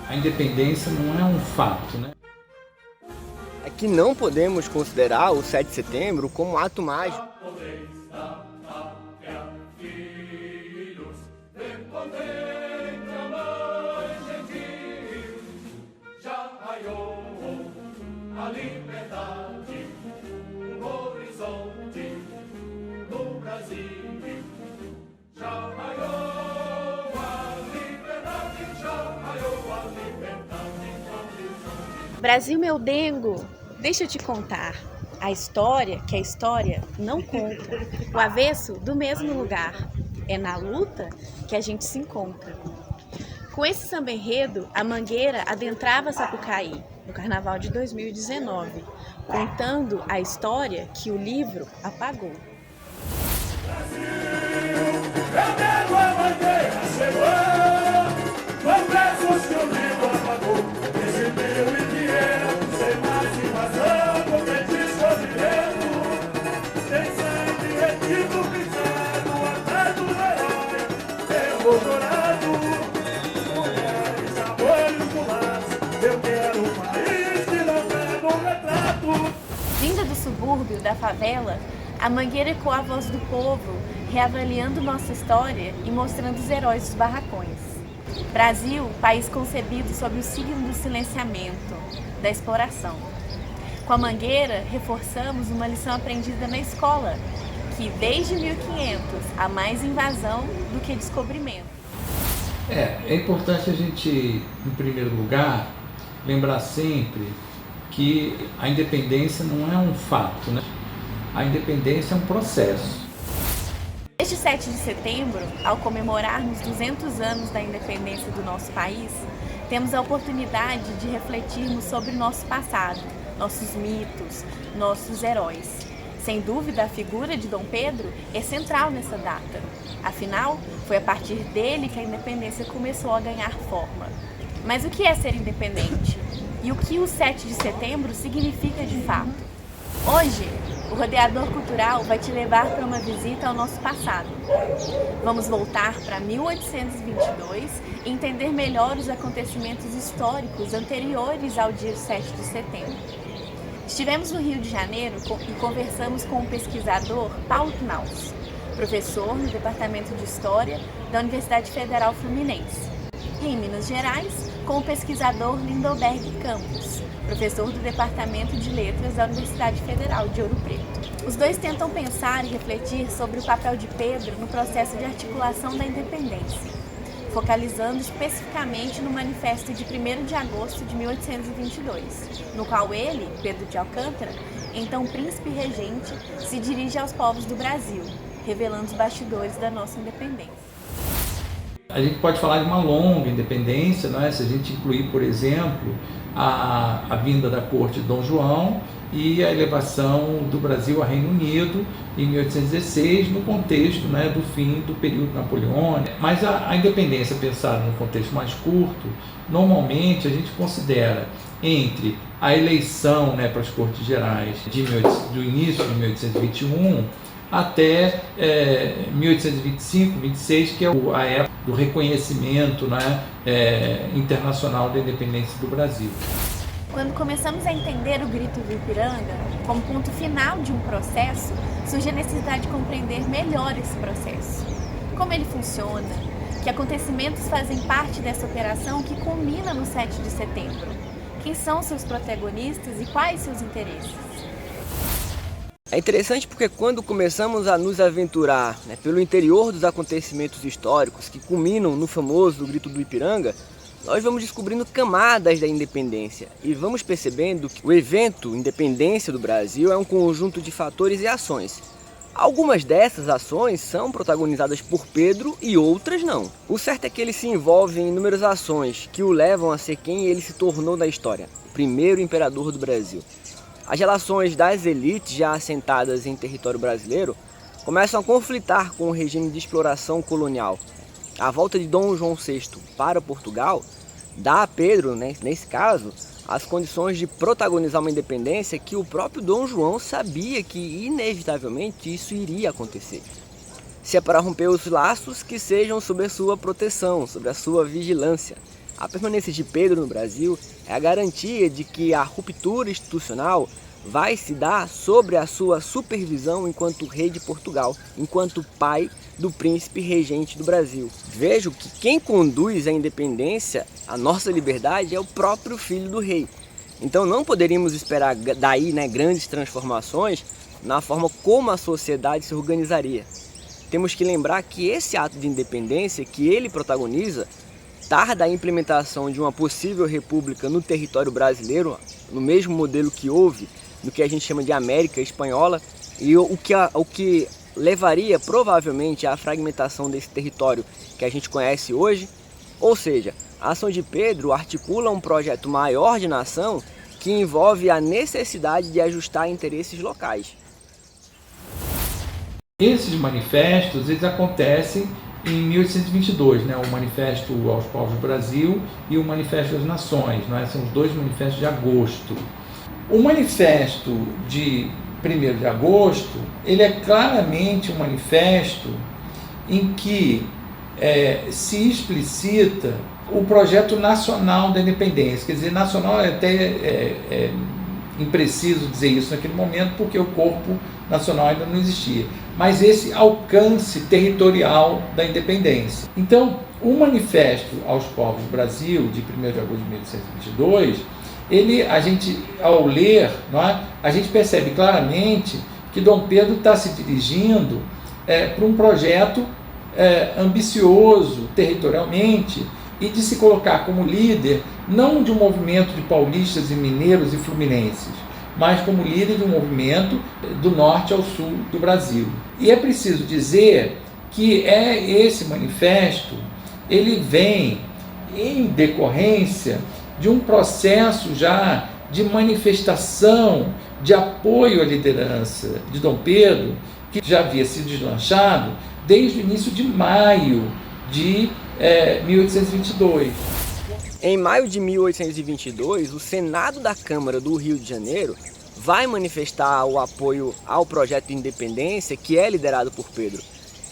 A independência não é um fato, né? É que não podemos considerar o 7 de setembro como um ato mágico. A liberdade, horizonte no Brasil. Já raiou a liberdade, já raiou a liberdade no horizonte. Brasil, meu dengo, deixa eu te contar a história que a história não conta. O avesso do mesmo lugar. É na luta que a gente se encontra. Com esse samba enredo, a Mangueira adentrava Sapucaí, no Carnaval de 2019, contando a história que o livro apagou. Eu nego a bandeira, chegou, confessos que o livro apagou, recebeu e vieram, sem mais invasão, porque descobrimento, tem sangue retido, pisado, atrás do herói, emoldurado, mulheres, amores do laço, eu quero um país que não pega um retrato. Vinda do subúrbio, da favela, a Mangueira ecoou a voz do povo, reavaliando nossa história e mostrando os heróis dos barracões. Brasil, país concebido sob o signo do silenciamento, da exploração. Com a Mangueira, reforçamos uma lição aprendida na escola, que desde 1500 há mais invasão do que descobrimento. É importante a gente, em primeiro lugar, lembrar sempre que a independência não é um fato, né? A independência é um processo. Neste 7 de setembro, ao comemorarmos 200 anos da independência do nosso país, temos a oportunidade de refletirmos sobre o nosso passado, nossos mitos, nossos heróis. Sem dúvida, a figura de Dom Pedro é central nessa data. Afinal, foi a partir dele que a independência começou a ganhar forma. Mas o que é ser independente? E o que o 7 de setembro significa de fato? Hoje, o Rodeador Cultural vai te levar para uma visita ao nosso passado. Vamos voltar para 1822 e entender melhor os acontecimentos históricos anteriores ao dia 7 de setembro. Estivemos no Rio de Janeiro e conversamos com o pesquisador Paulo Knaus, professor no Departamento de História da Universidade Federal Fluminense. E em Minas Gerais, com o pesquisador Lindoberg Campos, professor do Departamento de Letras da Universidade Federal de Ouro Preto. Os dois tentam pensar e refletir sobre o papel de Pedro no processo de articulação da independência, focalizando especificamente no manifesto de 1º de agosto de 1822, no qual ele, Pedro de Alcântara, então príncipe regente, se dirige aos povos do Brasil, revelando os bastidores da nossa independência. A gente pode falar de uma longa independência, não é? Se a gente incluir, por exemplo, a vinda da corte de Dom João e a elevação do Brasil ao Reino Unido em 1816, no contexto, né, do fim do período napoleônico. Mas a independência, pensada no contexto mais curto, normalmente a gente considera entre a eleição, né, para as Cortes Gerais do início de 1821 até 1825, 26, que é a época do reconhecimento, né, internacional da independência do Brasil. Quando começamos a entender o Grito do Ipiranga como ponto final de um processo, surge a necessidade de compreender melhor esse processo. Como ele funciona, que acontecimentos fazem parte dessa operação que culmina no 7 de setembro, quem são seus protagonistas e quais seus interesses. É interessante porque quando começamos a nos aventurar, pelo interior dos acontecimentos históricos que culminam no famoso Grito do Ipiranga, nós vamos descobrindo camadas da independência e vamos percebendo que o evento Independência do Brasil é um conjunto de fatores e ações. Algumas dessas ações são protagonizadas por Pedro e outras não. O certo é que ele se envolve em inúmeras ações que o levam a ser quem ele se tornou na história, o primeiro imperador do Brasil. As relações das elites já assentadas em território brasileiro começam a conflitar com o regime de exploração colonial. A volta de Dom João VI para Portugal dá a Pedro, nesse caso, as condições de protagonizar uma independência que o próprio Dom João sabia que inevitavelmente isso iria acontecer. Se é para romper os laços, que sejam sob a sua proteção, sob a sua vigilância. A permanência de Pedro no Brasil é a garantia de que a ruptura institucional vai se dar sobre a sua supervisão enquanto rei de Portugal, enquanto pai do príncipe regente do Brasil. Vejo que quem conduz a independência, a nossa liberdade, é o próprio filho do rei. Então não poderíamos esperar daí, grandes transformações na forma como a sociedade se organizaria. Temos que lembrar que esse ato de independência que ele protagoniza tarda a implementação de uma possível república no território brasileiro, no mesmo modelo que houve no que a gente chama de América Espanhola, e o que levaria provavelmente à fragmentação desse território que a gente conhece hoje. Ou seja, a ação de Pedro articula um projeto maior de nação que envolve a necessidade de ajustar interesses locais. Esses manifestos, eles acontecem em 1822, o Manifesto aos Povos do Brasil e o Manifesto das Nações, são os dois manifestos de agosto. O Manifesto de 1º de agosto, ele é claramente um manifesto em que se explicita o projeto nacional da independência. Quer dizer, nacional é até impreciso dizer isso naquele momento, porque o corpo nacional ainda não existia, mas esse alcance territorial da independência. Então, o Manifesto aos Povos do Brasil, de 1º de agosto de 1822, a gente, ao ler, a gente percebe claramente que Dom Pedro está se dirigindo para um projeto ambicioso territorialmente e de se colocar como líder, não de um movimento de paulistas e mineiros e fluminenses, mas como líder de um movimento do norte ao sul do Brasil. E é preciso dizer que esse manifesto, ele vem em decorrência de um processo já de manifestação, de apoio à liderança de Dom Pedro, que já havia sido deslanchado desde o início de maio de 1822. Em maio de 1822, o Senado da Câmara do Rio de Janeiro vai manifestar o apoio ao projeto de independência que é liderado por Pedro.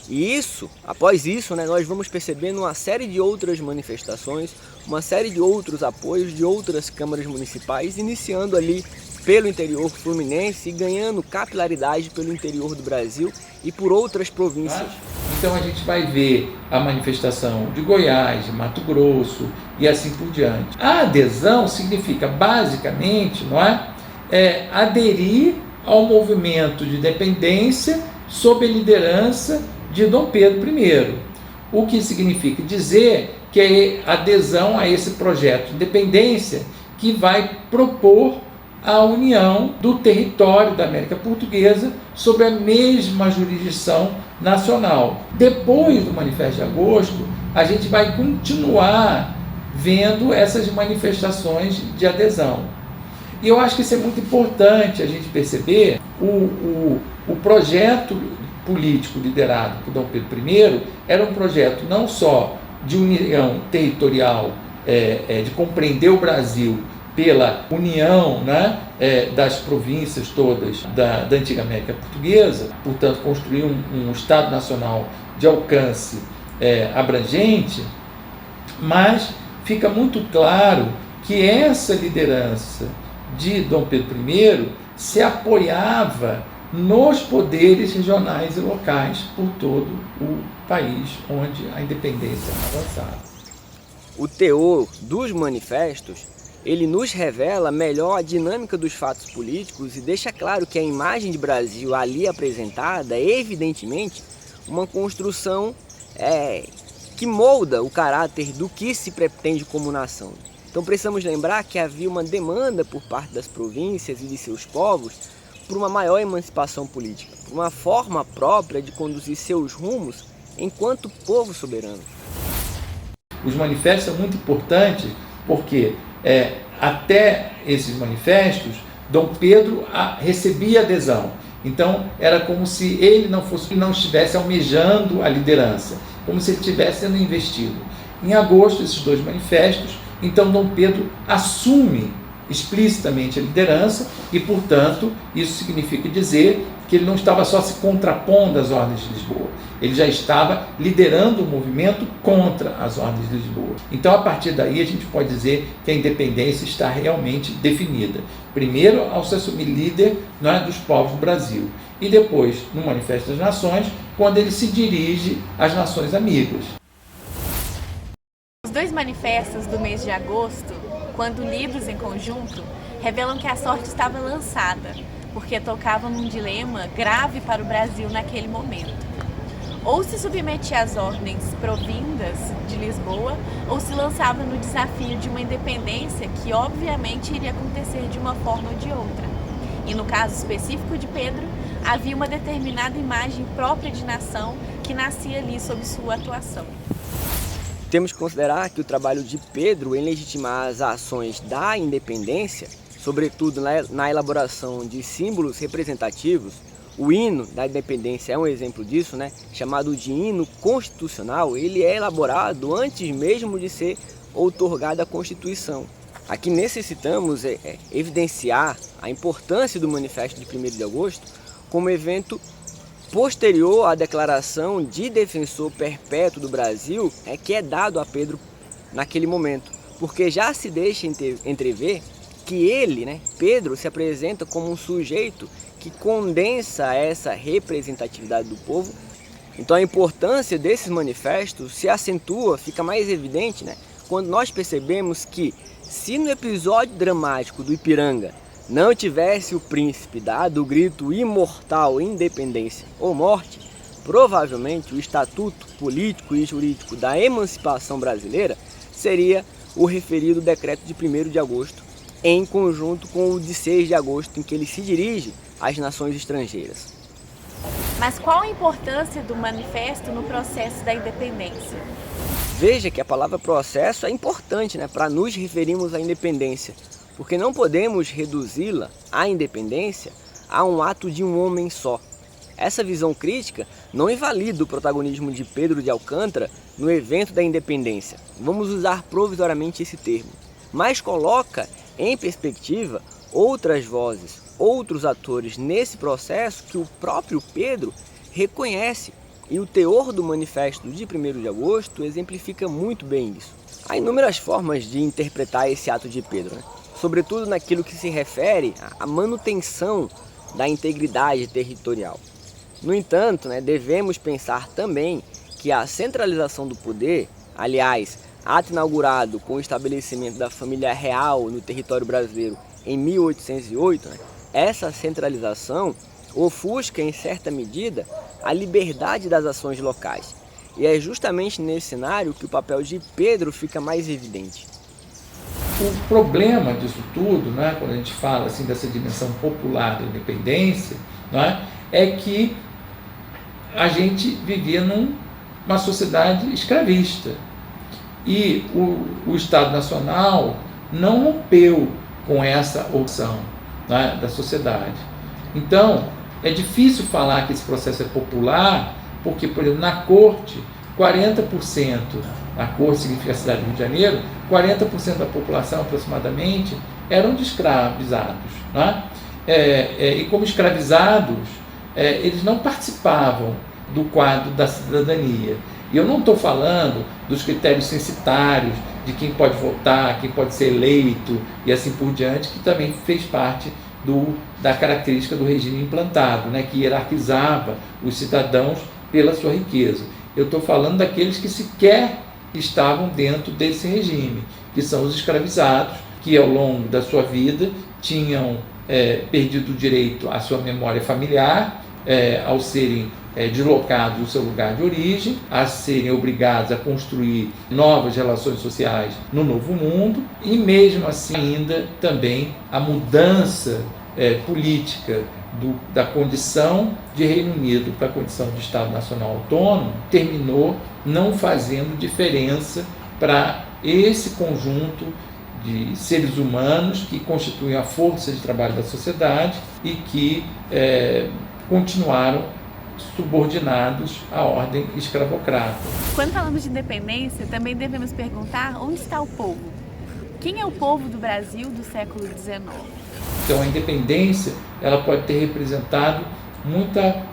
E após isso, nós vamos percebendo uma série de outras manifestações, uma série de outros apoios de outras câmaras municipais, iniciando ali pelo interior fluminense e ganhando capilaridade pelo interior do Brasil e por outras províncias. Então a gente vai ver a manifestação de Goiás, de Mato Grosso e assim por diante. A adesão significa basicamente, aderir ao movimento de independência sob a liderança de Dom Pedro I, o que significa dizer que é adesão a esse projeto de independência que vai propor a união do território da América Portuguesa sob a mesma jurisdição nacional. Depois do Manifesto de Agosto, a gente vai continuar vendo essas manifestações de adesão. E eu acho que isso é muito importante a gente perceber o projeto político liderado por Dom Pedro I era um projeto não só de união territorial, de compreender o Brasil pela união das províncias todas da antiga América Portuguesa, portanto construir um Estado Nacional de alcance abrangente, mas fica muito claro que essa liderança de Dom Pedro I se apoiava nos poderes regionais e locais por todo o país onde a independência avançava. O teor dos manifestos, ele nos revela melhor a dinâmica dos fatos políticos e deixa claro que a imagem de Brasil ali apresentada é evidentemente uma construção que molda o caráter do que se pretende como nação. Então precisamos lembrar que havia uma demanda por parte das províncias e de seus povos por uma maior emancipação política, por uma forma própria de conduzir seus rumos enquanto povo soberano. Os manifestos são muito importantes porque até esses manifestos Dom Pedro recebia adesão. Então era como se ele não estivesse almejando a liderança, como se ele estivesse sendo investido. Em agosto, esses dois manifestos, então Dom Pedro assume explicitamente a liderança e, portanto, isso significa dizer que ele não estava só se contrapondo às ordens de Lisboa, ele já estava liderando o movimento contra as ordens de Lisboa. Então, a partir daí, a gente pode dizer que a independência está realmente definida. Primeiro, ao se assumir líder, não é, dos povos do Brasil, e depois, no Manifesto das Nações, quando ele se dirige às nações amigas. Os dois manifestos do mês de agosto, quando lidos em conjunto, revelam que a sorte estava lançada, porque tocavam num dilema grave para o Brasil naquele momento. Ou se submetia às ordens provindas de Lisboa, ou se lançava no desafio de uma independência que obviamente iria acontecer de uma forma ou de outra. E no caso específico de Pedro, havia uma determinada imagem própria de nação que nascia ali sob sua atuação. Temos que considerar que o trabalho de Pedro em legitimar as ações da independência, sobretudo na elaboração de símbolos representativos, o hino da independência é um exemplo disso, né? Chamado de hino constitucional, ele é elaborado antes mesmo de ser outorgada a Constituição. Aqui necessitamos evidenciar a importância do Manifesto de 1º de agosto como evento posterior à declaração de defensor perpétuo do Brasil que é dado a Pedro naquele momento, porque já se deixa entrever que ele, Pedro, se apresenta como um sujeito que condensa essa representatividade do povo. Então a importância desses manifestos se acentua, fica mais evidente, quando nós percebemos que se no episódio dramático do Ipiranga não tivesse o príncipe dado o grito imortal independência ou morte, provavelmente o estatuto político e jurídico da emancipação brasileira seria o referido decreto de 1º de agosto, em conjunto com o de 6 de agosto, em que ele se dirige às nações estrangeiras. Mas qual a importância do manifesto no processo da independência? Veja que a palavra processo é importante, para nos referirmos à independência, porque não podemos reduzi-la, a independência, a um ato de um homem só. Essa visão crítica não invalida o protagonismo de Pedro de Alcântara no evento da independência, vamos usar provisoriamente esse termo, mas coloca em perspectiva outras vozes, outros atores nesse processo que o próprio Pedro reconhece, e o teor do manifesto de 1º de agosto exemplifica muito bem isso. Há inúmeras formas de interpretar esse ato de Pedro, sobretudo naquilo que se refere à manutenção da integridade territorial. No entanto, devemos pensar também que a centralização do poder, aliás, ato inaugurado com o estabelecimento da família real no território brasileiro em 1808, essa centralização ofusca em certa medida a liberdade das ações locais. E é justamente nesse cenário que o papel de Pedro fica mais evidente. O problema disso tudo, quando a gente fala assim, dessa dimensão popular da independência, é que a gente vivia numa sociedade escravista. E o Estado Nacional não rompeu com essa opção da sociedade. Então, é difícil falar que esse processo é popular, porque, por exemplo, na Corte, 40%, a Corte significa a cidade do Rio de Janeiro, 40% da população aproximadamente eram de escravizados. E como escravizados, eles não participavam do quadro da cidadania. E eu não estou falando dos critérios censitários, de quem pode votar, quem pode ser eleito e assim por diante, que também fez parte da característica do regime implantado, que hierarquizava os cidadãos pela sua riqueza. Eu estou falando daqueles que sequer estavam dentro desse regime, que são os escravizados, que ao longo da sua vida tinham perdido o direito à sua memória familiar, ao serem deslocados do seu lugar de origem, a serem obrigados a construir novas relações sociais no novo mundo, e mesmo assim ainda também a mudança política da condição de Reino Unido para a condição de Estado Nacional Autônomo terminou não fazendo diferença para esse conjunto de seres humanos que constituem a força de trabalho da sociedade e que continuaram subordinados à ordem escravocrata. Quando falamos de independência, também devemos perguntar onde está o povo. Quem é o povo do Brasil do século XIX? Então a independência ela pode ter representado muita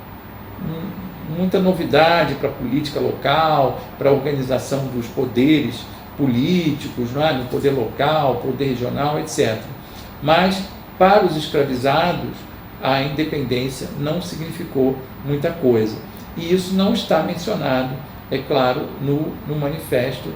novidade para a política local, para a organização dos poderes políticos, não é? No poder local, poder regional, etc. Mas para os escravizados a independência não significou muita coisa. E isso não está mencionado, é claro, no manifesto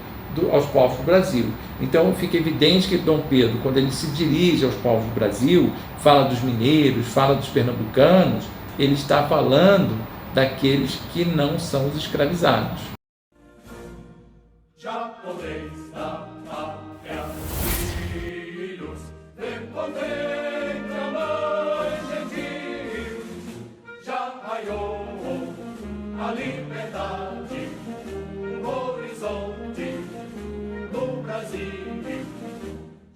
aos povos do Brasil. Então fica evidente que Dom Pedro, quando ele se dirige aos povos do Brasil, fala dos mineiros, fala dos pernambucanos, ele está falando daqueles que não são os escravizados. Japonês da pátria, filhos, contempla a mãe gentil, já raiou a liberdade, o horizonte no Brasil,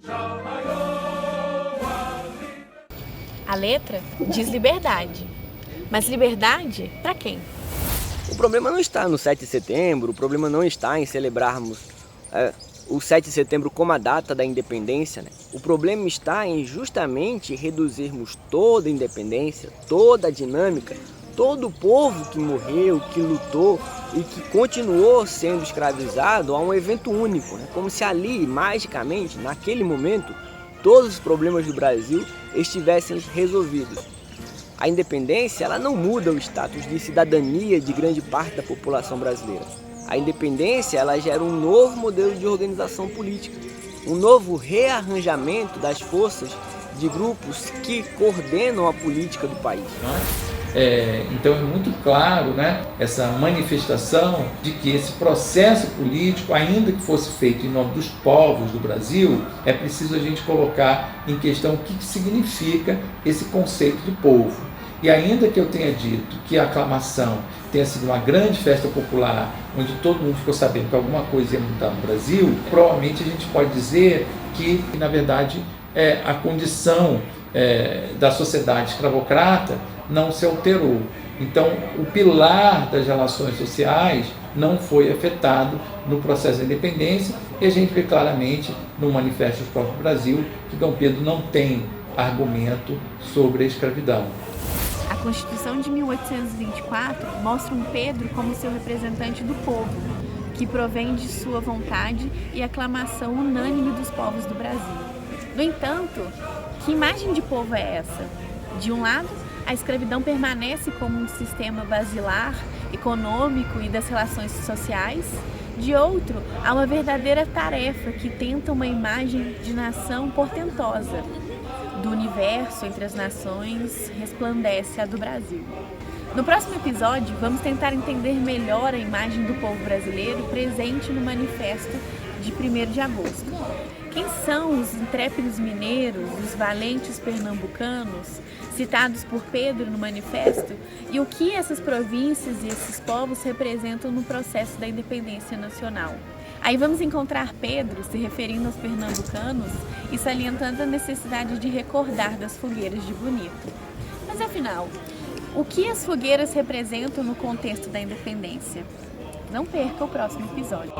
já raiou a liberdade. A letra diz liberdade, mas liberdade para quem? O problema não está no 7 de setembro, o problema não está em celebrarmos o 7 de setembro como a data da independência, né? O problema está em justamente reduzirmos toda a independência, toda a dinâmica, todo o povo que morreu, que lutou e que continuou sendo escravizado a um evento único, né? Como se ali, magicamente, naquele momento, todos os problemas do Brasil estivessem resolvidos. A independência ela não muda o status de cidadania de grande parte da população brasileira. A independência ela gera um novo modelo de organização política, um novo rearranjamento das forças de grupos que coordenam a política do país. Então é muito claro, né, essa manifestação de que esse processo político, ainda que fosse feito em nome dos povos do Brasil, é preciso a gente colocar em questão o que significa esse conceito de povo. E ainda que eu tenha dito que a aclamação tenha sido uma grande festa popular, onde todo mundo ficou sabendo que alguma coisa ia mudar no Brasil, provavelmente a gente pode dizer que, na verdade, a condição da sociedade escravocrata não se alterou. Então, o pilar das relações sociais não foi afetado no processo da independência, e a gente vê claramente no Manifesto dos Povos do Brasil que Dom Pedro não tem argumento sobre a escravidão. A Constituição de 1824 mostra um Pedro como seu representante do povo, que provém de sua vontade e aclamação unânime dos povos do Brasil. No entanto, que imagem de povo é essa? De um lado, a escravidão permanece como um sistema basilar, econômico e das relações sociais. De outro, há uma verdadeira tarefa que tenta uma imagem de nação portentosa. Do universo entre as nações, resplandece a do Brasil. No próximo episódio, vamos tentar entender melhor a imagem do povo brasileiro presente no Manifesto de 1º de agosto. Quem são os intrépidos mineiros, os valentes pernambucanos, citados por Pedro no Manifesto, e o que essas províncias e esses povos representam no processo da independência nacional? Aí vamos encontrar Pedro se referindo aos pernambucanos e salientando a necessidade de recordar das fogueiras de Bonito. Mas afinal, o que as fogueiras representam no contexto da independência? Não perca o próximo episódio.